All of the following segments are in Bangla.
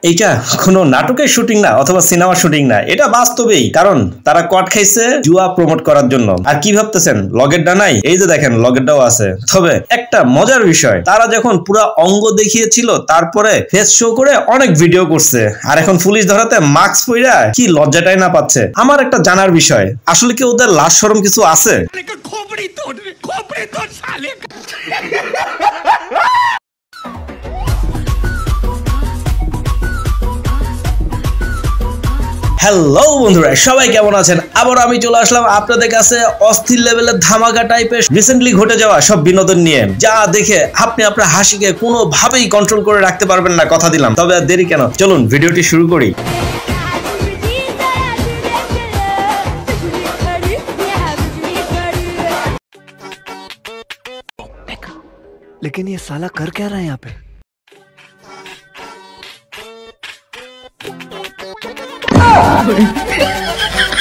এইটা কোনো নাটকের শুটিং না অথবা সিনেমার শুটিং না, এটা বাস্তবেই। কারণ তারা কট খাইছে জুয়া প্রমোট করার জন্য। আর কি ভাবতেছেন লগেরটা নাই? এই যে দেখেন লগেরটাও আছে। তবে একটা মজার বিষয়, তারা যখন পুরো অঙ্গ দেখিয়েছিল তারপরে ফেস শো করে অনেক ভিডিও করছে, আর এখন পুলিশ ধরাতে মাস্ক পইরা কি লজ্জাটাই না পাচ্ছে। আমার একটা জানার বিষয়, আসলে কি ওদের লাজ শরম কিছু আছে? হ্যালো বন্ধুরা, সবাই কেমন আছেন? আবার আমি চলে আসলাম আপনাদের কাছে অস্থির লেভেলের ধামাকা টাইপের রিসেন্টলি ঘটে যাওয়া সব বিনোদন নিয়ে, যা দেখে আপনি আপনার হাসিকে কোনোভাবেই কন্ট্রোল করে রাখতে পারবেন না, কথা দিলাম। তবে আর দেরি কেন, চলুন ভিডিওটি শুরু করি। लेकिन ये साला कर क्या रहा है यहाँ पे?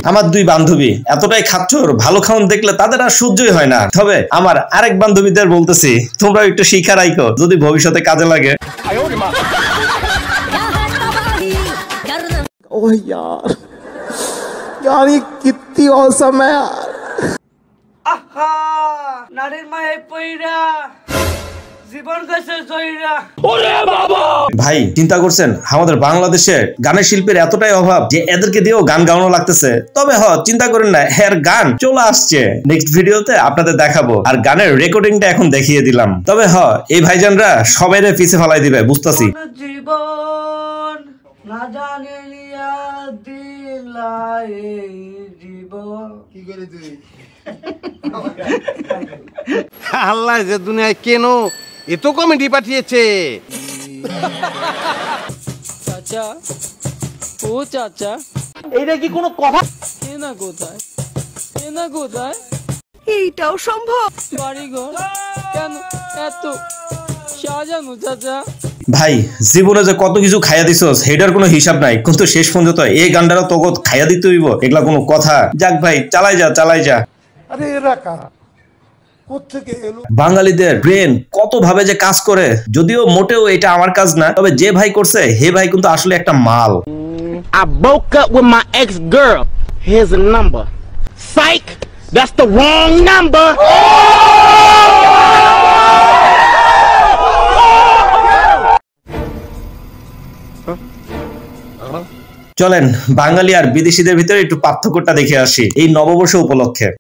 আমার দুই বান্ধবী এতটাই খাচ্চর, ভালো খাওন দেখলে তাদের আর সহ্যই হয় না। তবে আমার আরেক বান্ধবীদের বলতেছি, তোমরা একটু শিক্ষা রাখো, যদি ভবিষ্যতে কাজে লাগে। ओह यार यार ये कितनी औसम है यार। আহা নারীর মায়ে পইরা জীবন গেছে জয়রা। ভাই চিন্তা করছেন আমাদের বাংলাদেশে গানের শিল্পের এতটাই অভাব যে এদেরকে দিয়েও গান গাওয়ানো লাগতেছে। তবে চিন্তা করেন না, এর গান চলে আসছে, নেক্সট ভিডিওতে আপনাদের দেখাবো। আর গানের রেকর্ডিংটা এখন দেখিয়ে দিলাম। তবে এই ভাইজানরা সবাইরে পিছে ফেলাই দিবে, বুঝতেছি। জীবন না জানে লিয়া দিলাই জীবন কি করে তুই আল্লাহ যে দুনিয়ায় কেন এত কমেডি পাঠিয়েছে। চাচা ও চাচা, এইটা কি কোনো কথা? এনা কোথায়, এনা কোথায়? এইটাও সম্ভব? বাড়িঘর কেন এত সাজানো চাচা? ভাই জীবনে যে কত কিছু খাইয়া দিছস সেটার কোনো হিসাব নাই, কিন্তু শেষ পর্যন্ত এই গানটারও তো খাইয়া দিতে হইব, এগুলা কোনো কথা? যাক ভাই, চালাই যা চালাই যা। अरे एरा कारा কোত্থেকে এলো? বাঙালিদের ব্রেন কত ভাবে যে কাজ করে, যদিও মোটেও এটা আমার কাজ না। তবে যে ভাই করছে হে ভাই কিন্তু আসলে একটা মাল। I broke up with my ex-girl. Here's a number. Psych! That's the wrong number! চলেন বাঙালি আর বিদেশিদের ভিতরে একটু পার্থক্যটা দেখে আসি এই নববর্ষ উপলক্ষে।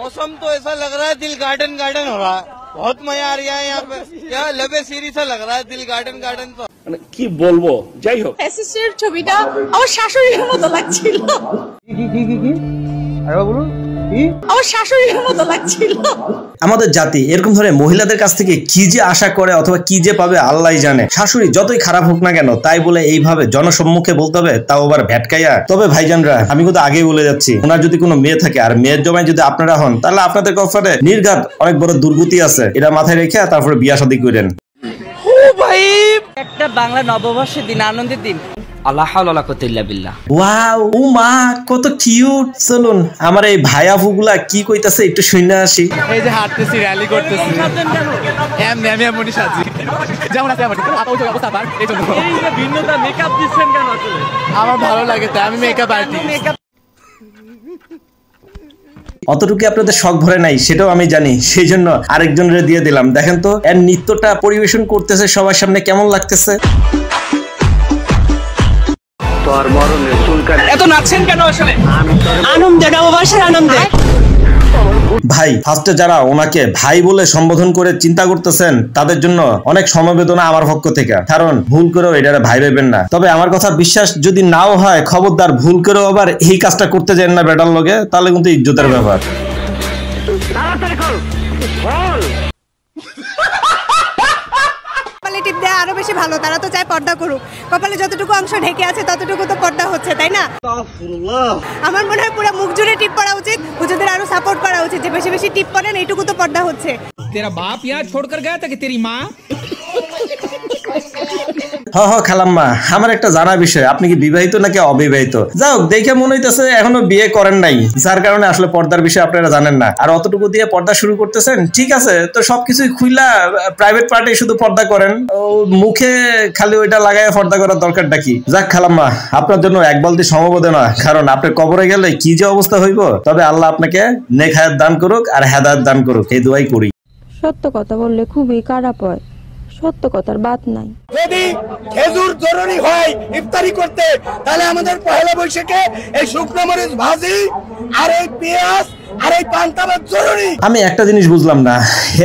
मौसम तो ऐसा लग रहा है दिल गार्डन गार्डन हो रहा है। बहुत मजा आ रहा है यहाँ पे। क्या लबे सीरी सा लग रहा है दिल गार्डन गार्डन तो। কি বলবো, যাই হোক। অ্যাসিস্ট্যান্ট ছবিটা আমার শাশুড়ির মতো লাগছিল। কি আরে বলুন কি? আমার শাশুড়ির মতো লাগছিল। আমাদের জাতি এরকম ধরে মহিলাদের কাছ থেকে কি যে আশা করে অথবা কি যে পাবে আল্লাহই জানে। শাশুড়ি যতই খারাপ হোক না কেন, তাই বলে এইভাবে জনসম্মুখে বলতে হবে, তাও আবার ভ্যাটকাইয়া। তবে ভাইজানরা আমি কিন্তু আগেই বলে যাচ্ছি, ওনার যদি কোনো মেয়ে থাকে আর মেয়ের জমায় যদি আপনারা হন, তাহলে আপনাদের কপালে নির্ঘাত অনেক বড় দুর্গতি আছে। এটা মাথায় রেখে তারপরে বিয়া শাদী করেন। ও ভাই, একটা বাংলা নববর্ষের দিন, আনন্দের দিন। আল্লাহ হাওলা ওয়ালা কুওয়াতা ইল্লা বিল্লাহ। ওয়াও, ও মা কত কিউট। চলুন আমার এই ভাইয়াফুগুলা কি কইতাছে একটু শুনে আসি। এই যে হাঁটতেছি, র্যালি করতেছি, এমনি মনি সাজি যেমন আছে আমার অবস্থা। আবার এই জন্য এই যে ভিন্নতা, মেকআপ দিচ্ছেন কেন? আসলে আমার ভালো লাগে, তাই আমি মেকআপ আর্টিস্ট। অতটুকু আপনাদের শখ ভরে নাই সেটাও আমি জানি, সেই জন্য আরেকজনের দিয়ে দিলাম। দেখেন তো এর নৃত্যটা পরিবেশন করতেছে সবার সামনে, কেমন লাগতেছে? এত নাচছেন কেন আসলে? আনন্দে, নববর্ষের আনন্দে। ভাই ফার্স্টে যারা ওনাকে ভাই বলে সম্বোধন করে চিন্তা করতেছেন, তাদের জন্য অনেক সমবেদনা আমার পক্ষ থেকে। কারণ ভুল করেও এটা ভাই ভাইবেন না। তবে আমার কথা বিশ্বাস যদি নাও হয়, খবরদার ভুল করেও আবার এই কাজটা করতে যান না বেটার লগে, তাহলে কিন্তু ইজ্জতের ব্যাপার। কপালে টিপ দেয়া আরো বেশি ভালো, তারা তো চায় পর্দা করুক। কপালে যতটুকু অংশ ঢেকে আছে ততটুকু তো পর্দা হচ্ছে, তাই না? আমার মনে হয় পুরো মুখ জুড়ে টিপ পড়া উচিত, হুজুরদের আরো সাপোর্ট করা উচিত, যে বেশি বেশি টিপ পড়েন, এইটুকু তো পর্দা হচ্ছে। তেরা বাপ यहाँ छोड़कर गया था कि तेरी माँ? খালাম্মা, আমার একটা জানা বিষয়, আপনি কি বিবাহিত নাকি অবিবাহিত? যাও দেখে মনে হইতেছে এখনো বিয়ে করেন নাই, যার কারণে আসলে পর্দার বিষয় আপনারা জানেন না। আর অতটুকু দিয়ে পর্দা শুরু করতেছেন, ঠিক আছে, তো সবকিছুই খুইলা প্রাইভেট পার্টে শুধু পর্দা করেন, মুখে খালি ওইটা লাগায় পর্দা করার দরকারটা কি? যাক খালাম্মা, আপনার জন্য এক বালতি সমবেদনা, কারণ আপনি কবরে গেলে কি যে অবস্থা হইব। তবে আল্লাহ আপনাকে নেক হায়াত দান করুক আর হেদায়েত দান করুক, এই দোয়াই করি। সত্য কথা বললে খুবই খারাপ হয়, সত্য কথার বাত নাই। যদি খেজুর জরুরি হয় ইফতারি করতে, তাহলে আমাদের পহেলা বৈশাখে এই শুকনো মরিচ ভাজি আর এই পেঁয়াজ আর এই পান্তা ভাত জরুরি। আমি একটা জিনিস বুঝলাম না,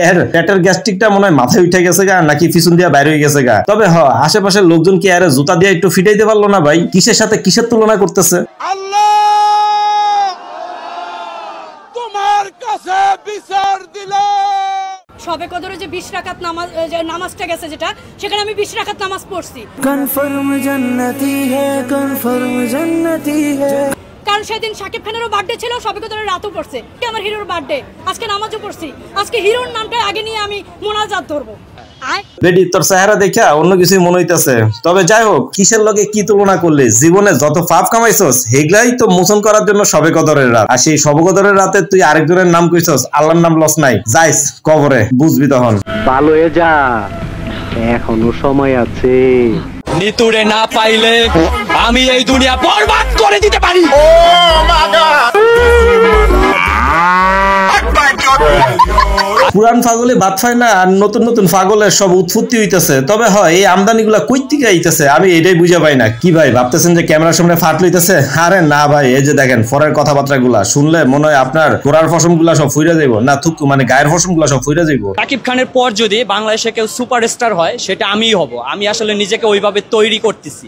এর পেটের গ্যাস্ট্রিকটা মনে হয় মাথায় উঠে গেছে গা, নাকি পিছন দিয়ে বাইরে হয়ে গেছে গা। তবে আশেপাশের লোকজন কি আরে জুতা দিয়ে একটু ফিটাইতে পারলো না ভাই? কিসের সাথে কিসের তুলনা করতেছে? আল্লাহ তোমার কাছে বিচার দিলাম। সবে কদরে যে 20 রাকাত নামাজটা গেছে, যেটা সেখানে আমি 20 রাকাত নামাজ পড়ছি। কনফার্ম জান্নাতি হে, কনফার্ম জান্নাতি হে। কারণ সেদিন শাকিব খানেরও বার্থডে ছিল, সবে কদরের রাতও পড়ছে, আমার হিরোর বার্থডে, আজকে নামাজও পড়ছি। আজকে হিরোর নামটা আগে নিয়ে আমি মোনাজাত ধরবো। বেডি, তোর চেহারা দেখা অন্য কিছুই মনে হইতেছে। তবে যাই হোক, কিসের লগে কি তুলনা করলে? জীবনে যত পাপ কামাইছস হেগলাই তো মোচন করার জন্য সবে কদরের রাত, আর সেই সবে কদরের রাতে তুই আরেকজনের নাম কইছস, আল্লাহর নাম লস নাই, যাইস কবরে, বুঝবি তখন। ভালো হয়ে যা, এখনো সময় আছে। নিতুরে না পাইলে আমি এই দুনিয়া বরবাদ করে দিতে পারি। পুরান ফাগলে বাদ পায় না, আর নতুন নতুন ফাগলের সব উৎপত্তি হইতেছে। তবে এই আমদানি গুলা কই থেকে আইতেছে আমি এটাই বুঝা পাই না। কি ভাই ভাবতেছেন যে ক্যামেরার সামনে ফাট লইতেছে? আরে না ভাই, এই যে দেখেন ফরের কথাবার্তা গুলা শুনলে মনে হয় আপনার গোড়ার ফসম গুলা সব ফুইরা যাইব, না থুকু মানে গায়ের ফসম গুলা সব ফুইরা যাইব। শাকিব খানের পর যদি বাংলাদেশে কেউ সুপারস্টার হয়, সেটা আমিই হব। আমি আসলে নিজেকে ওইভাবে তৈরি করতেছি।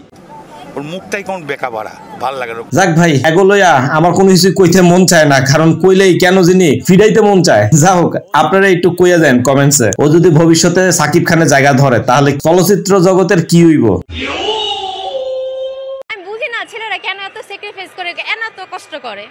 ওর মুখটাই কোন বেকা ভরা, ভাল লাগে না। যাক ভাই, এগো লইয়া আমার কোনো কিছু কইতে মন চায় না, কারণ কইলেই কেন যিনি ফিরাইতে মন চায়। যা হোক, আপনারা একটু কইয়া দেন কমেন্টসে, ও যদি ভবিষ্যতে সাকিব খানের জায়গা ধরে তাহলে চলচ্চিত্র জগতের কি হইব? আমি বুঝি না ছেলেরা কেন এত স্যাক্রিফাইস করে, কেন এত কষ্ট করে।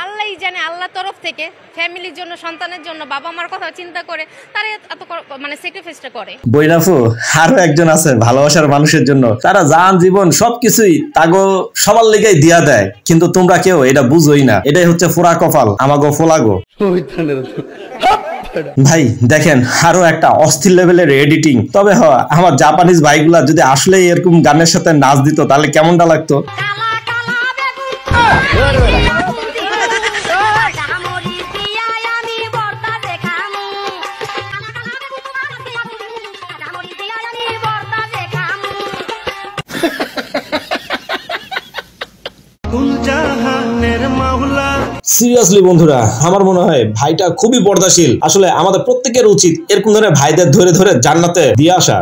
আল্লাহই জানে, আল্লাহ তরফ থেকে ফ্যামিলির জন্য, সন্তানের জন্য, বাবা মার কথা চিন্তা করে তারা এত মানে স্যাক্রিফাইসটা করে। বইনাফু, আরো একজন আছে ভালোবাসার মানুষের জন্য, তারা জান জীবন সবকিছুই তাগো সবার লেগেই দিয়া দেয়, কিন্তু তোমরা কেউ এটা বুঝোই না। এটাই হচ্ছে ফোড়া কপাল আমাগো ফোলাগো। ভাই দেখেন, আরো একটা অস্থির লেভেলের এডিটিং। তবে আমার জাপানিজ ভাইগুলা যদি আসলে এরকম গানের সাথে নাচ দিত তাহলে কেমনটা লাগতো? সিরিয়াসলি বন্ধুরা, আমার মনে হয় ভাইটা খুবই পর্দাশীল। আসলে আমাদের প্রত্যেকের উচিত এরকম ধরনের ভাইদের ধরে ধরে জান্নাতে দিয়ে আসা।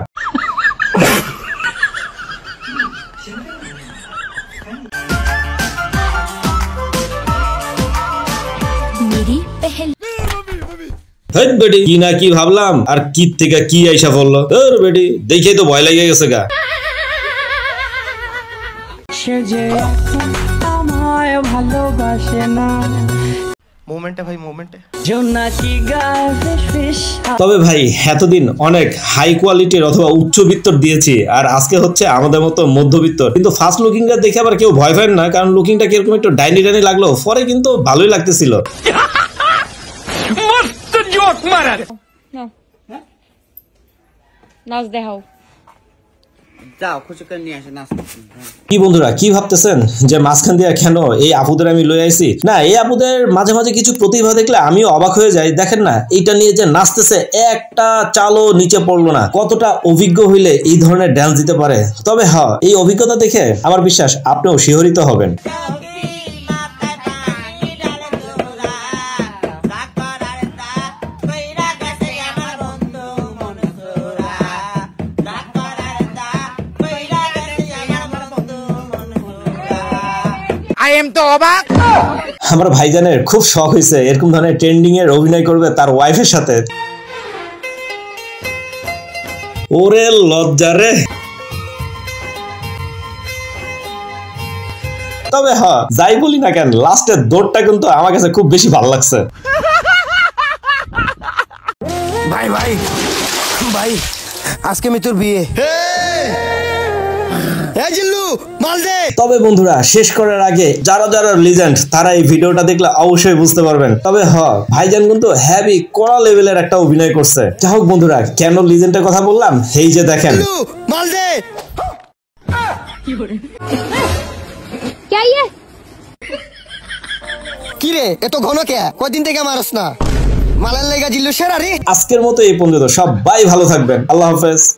কি না কি ভাবলাম, আর কি থেকে কি আইসা পড়লো। বেটি দেখে তো ভয় লেগে গেছে গা। ভালোবাসে না মোমেন্টে ভাই, মোমেন্টে। তবে ভাই এতদিন অনেক হাই কোয়ালিটির অথবা উচ্চবিত্তর দিয়েছি, আর আজকে হচ্ছে আমাদের মতো মধ্যবিত্ত। কিন্তু ফার্স্ট লুকিংটা দেখে আবার কেউ ভয় পায় না, কারণ লুকিংটা কিরকম একটু ডাইনি ডাইনি লাগলো, পরে কিন্তু ভালোই লাগতেছিল। নাচ দেখাও। কি বন্ধুরা, কি ভাবতেছেন যে মাঝখান দিয়ে কেন এই আপুদের আমি লই আইছি? না, এই আপুদের মাঝে মাঝে কিছু প্রতিভা দেখলে আমিও অবাক হয়ে যাই। দেখেন না, এইটা নিয়ে যে নাচতেছে, একটা চালও নিচে পড়লো না। কতটা অভিজ্ঞ হইলে এই ধরনের ডান্স দিতে পারে। তবে এই অভিজ্ঞতা দেখে আমার বিশ্বাস আপনিও শিহরিত হবেন। আমার ভাইজানের খুব শখ হয়েছে এরকম ধরনের ট্রেন্ডিং এর অভিনয় করবে তার ওয়াইফের সাথে। ওরে লজ্জা রে। তবে যাই বলি না কেন, লাস্টের দৌড়টা কিন্তু আমার কাছে খুব বেশি ভালো লাগছে। ভাই ভাই ভাই, আজকে মিতুর বিয়ে। এই জিল্লু মাল দে। তবে বন্ধুরা শেষ করার আগে যারা যারা লিজেন্ড তারা এই ভিডিওটা দেখলে অবশ্যই বুঝতে পারবেন। তবে ভাইজান কিন্তু হেভি কড়া লেভেলের একটা অভিনয় করছে। যাই হোক বন্ধুরা, কেন লিজেন্ডের কথা বললাম, এই যে দেখেন মাল দে। কি রে এত ঘন কে? কয়দিন থেকে মারস না? মালার লেগা জিল্লু সেরা রে। আজকের মতো এই পর্যন্ত, সবাই ভালো থাকবেন, আল্লাহ হাফেজ।